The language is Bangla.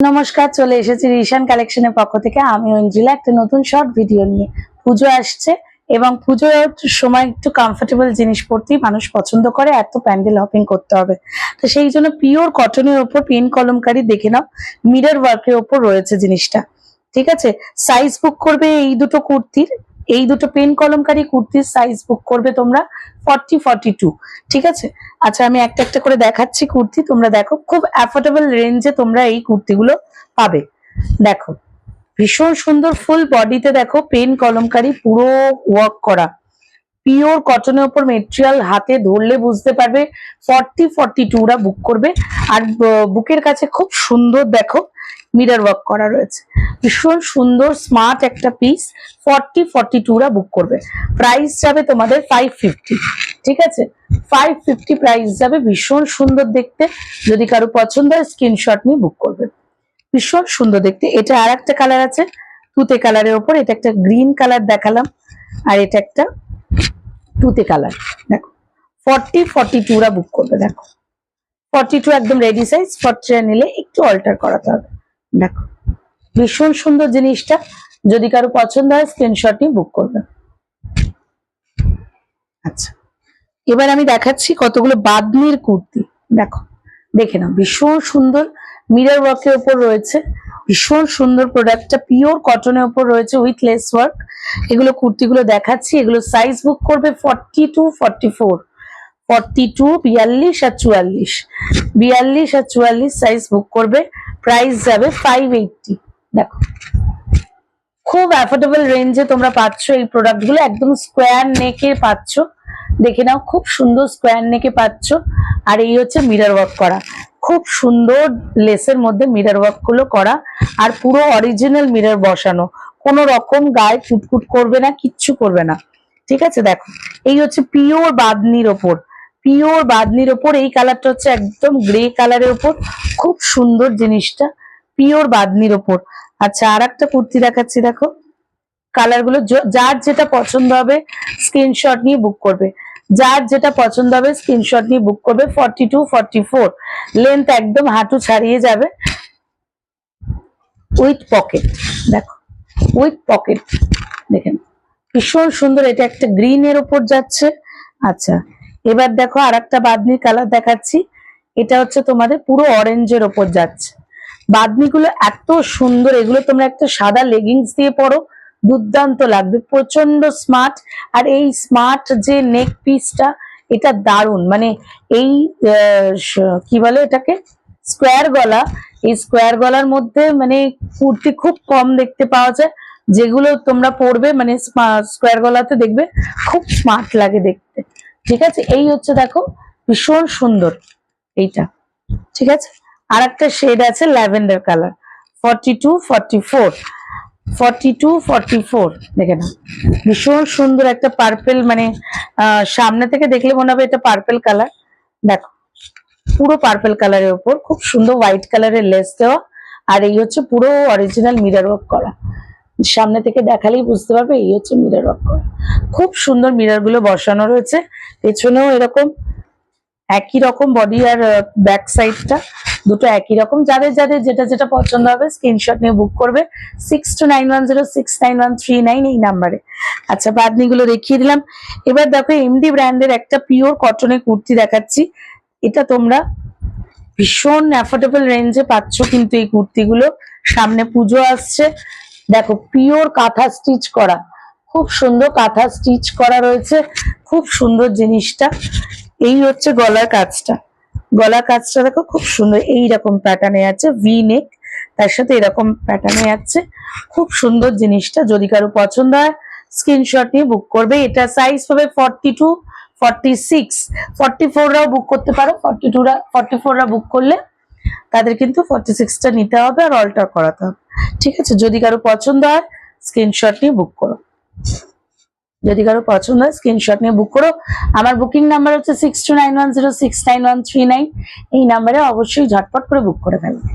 নমস্কার, চলে এসেছি রিশান কালেকশনের পক্ষ থেকে। আমি অঞ্জিলা একটা নতুন শর্ট ভিডিও নিয়ে। পুজো আসছে এবং পুজোর সময় একটু কমফোর্টেবল জিনিস পরতেই মানুষ পছন্দ করে, এত প্যান্ডেল হপিং করতে হবে। তো সেই জন্য পিওর কটনের ওপর পেন কলমকারি দেখে নাও, মিরর ওয়ার্কের ওপর রয়েছে জিনিসটা। ঠিক আছে, সাইজ বুক করবে এই দুটো পেন কলমকারি কুর্তির সাইজ বুক করবে তোমরা 40-42। ঠিক আছে, আচ্ছা আমি একটা একটা করে দেখাচ্ছি কুর্তি, তোমরা দেখো। খুব অ্যাফোর্ডেবল রেঞ্জে তোমরা এই কুর্তিগুলো পাবে। দেখো ভীষণ সুন্দর, ফুল বডিতে দেখো পেন কলমকারি পুরো ওয়ার্ক করা, পিওর কটনের উপর মেটেরিয়াল, হাতে ধরলে বুঝতে পারবে। 40-42রা বুক করবে। আর বুকের কাছে খুব সুন্দর দেখো মিরর ওয়ার্ক করা রয়েছে, ভীষণ সুন্দর স্মার্ট একটা পিস। 40-42রা বুক করবে। প্রাইস যাবে তোমাদের 550। ঠিক আছে, 550 প্রাইস যাবে। ভীষণ সুন্দর দেখতে, যদি কারো পছন্দ হয় স্ক্রিনশট নিয়ে বুক করবে। ভীষণ সুন্দর দেখতে। এটা আর একটা কালার আছে তুতে কালারের ওপর, এটা একটা গ্রিন কালার দেখালাম, আর এটা একটা তুতে কালার। দেখো 40-42রা বুক করবে। দেখো 42 একদম রেডি সাইজ, 40 নিলে একটু অল্টার করাতে হবে। দেখো ভীষণ সুন্দর জিনিসটা, যদি কারো পছন্দ হয় স্ক্রিনশট নিয়ে বুক করবে। আচ্ছা, এবার আমি দেখাচ্ছি কতগুলো বাদনির কুর্তি। দেখো, দেখে নাও, ভীষণ সুন্দর মিরর ওয়ার্কের উপর রয়েছে, ভীষণ সুন্দর প্রোডাক্টটা পিওর কটনের উপর রয়েছে উইথ লেস ওয়ার্ক। এগুলো কুর্তিগুলো দেখাচ্ছি, এগুলো সাইজ বুক করবে 42-44, 42, 42 আর 44, 42 আর 44 সাইজ বুক করবে। প্রাইস যাবে 580। দেখো খুব অ্যাফোর্ডেবল রেঞ্জে তোমরা পাচ্ছ এই প্রোডাক্ট গুলো, একদম স্কোয়ার নেকে পাচ্ছ। দেখে নাও, খুব সুন্দর স্কোয়ার নেকে পাচ্ছ। আর এই হচ্ছে মিরর ওয়ার্ক করা, খুব সুন্দর লেসের মধ্যে মিরর ওয়ার্ক গুলো করা, আর পুরো অরিজিনাল মিরর বসানো, কোনো রকম গায়ে কুটকুট করবে না, কিচ্ছু করবে না। ঠিক আছে, দেখো এই হচ্ছে পিওর বাদনির ওপর, পিওর বাদনির ওপর। এই কালারটা হচ্ছে একদম গ্রে কালারের ওপর, খুব সুন্দর জিনিসটা, পিওর বাদনির ওপর। আচ্ছা, আর একটা কুর্তি দেখাচ্ছি, দেখো কালার গুলো যার যেটা পছন্দ হবে স্ক্রিনশট নিয়ে বুক করবে, যার যেটা পছন্দ হবে স্ক্রিনশট নিয়ে বুক করবে। 42-44 লেন্থ একদম হাঁটু ছাড়িয়ে যাবে, উইথ পকেট। দেখো উইথ পকেট, দেখেন ভীষণ সুন্দর। এটা একটা গ্রিন এর উপর যাচ্ছে। আচ্ছা, এবার দেখো আর একটা বাদনি কালার দেখাচ্ছি, এটা হচ্ছে তোমাদের পুরো অরেঞ্জের ওপর যাচ্ছে। বাদনিগুলো এত সুন্দর, এগুলো তোমরা একটা সাদা লেগিংস দিয়ে পরো, দুর্দান্ত লাগবে, প্রচন্ড স্মার্ট। আর এই স্মার্ট যে নেক পিসটা, এটা দারুণ, মানে এই কি বলে এটাকে, স্কোয়ার গলা। এই স্কোয়ার গলার মধ্যে মানে কুর্তি খুব কম দেখতে পাওয়া যায়, যেগুলো তোমরা পরবে মানে স্কোয়ার গলাতে দেখবে খুব স্মার্ট লাগে দেখতে। ঠিক আছে, এই হচ্ছে দেখো ভীষণ সুন্দর এইটা। ঠিক আছে, আর একটা শেড আছে ল্যাভেন্ডার কালার, 42-44, 42-44 দেখে না, ভীষণ সুন্দর একটা পার্পেল, মানে সামনে থেকে দেখলে মনে হবে এটা পার্পেল কালার। দেখো পুরো পার্পেল কালারের উপর খুব সুন্দর হোয়াইট কালারের লেস দেওয়া, আর এই হচ্ছে পুরো অরিজিনাল মিরর ওয়ার্ক করা। সামনে থেকে দেখালেই বুঝতে পারবে এই হচ্ছে মিরর ওয়ার্ক করা, খুব সুন্দর মিরর গুলো বসানো রয়েছে। পেছনেও এরকম একই রকম বডি, আর ব্যাক সাইডটা দুটো একই রকম। যাদের যাদের যেটা যেটা পছন্দ হবে স্ক্রিনশট নিয়ে বুক করবে 6291069139 এই নাম্বারে। আচ্ছা, বাদনিগুলো দেখিয়ে দিলাম। এবার দেখো এমডি ব্র্যান্ডের একটা পিওর কটনের কুর্তি দেখাচ্ছি। এটা তোমরা ভীষণ অ্যাফোর্ডেবল রেঞ্জে পাচ্ছ, কিন্তু এই কুর্তিগুলো সামনে পুজো আসছে। দেখো পিওর কাঁথা স্টিচ করা, খুব সুন্দর কাঁথা স্টিচ করা রয়েছে, খুব সুন্দর জিনিসটা। এই হচ্ছে গলার কাজটা, গলার কাজটা দেখো খুব সুন্দর, এইরকম প্যাটার্নে আছে, ভি নেক, তার সাথে এরকম প্যাটার্নে আছে, খুব সুন্দর জিনিসটা। যদি কারো পছন্দ হয় স্ক্রিনশট নিয়ে বুক করবে। এটা সাইজ হবে 42-46, 44রাও বুক করতে পারো। 44রা বুক করলে তাদের কিন্তু 46টা নিতে হবে আর অল্টার করাতে হবে। ঠিক আছে, যদি কারো পছন্দ হয় স্ক্রিনশট নিয়ে বুক করো, যদি কারো পছন্দ হয় স্ক্রিনশট নিয়ে বুক করো। আমার বুকিং নাম্বার হচ্ছে 6291069139, এই নাম্বারে অবশ্যই ঝটপট করে বুক করে ফেলবে।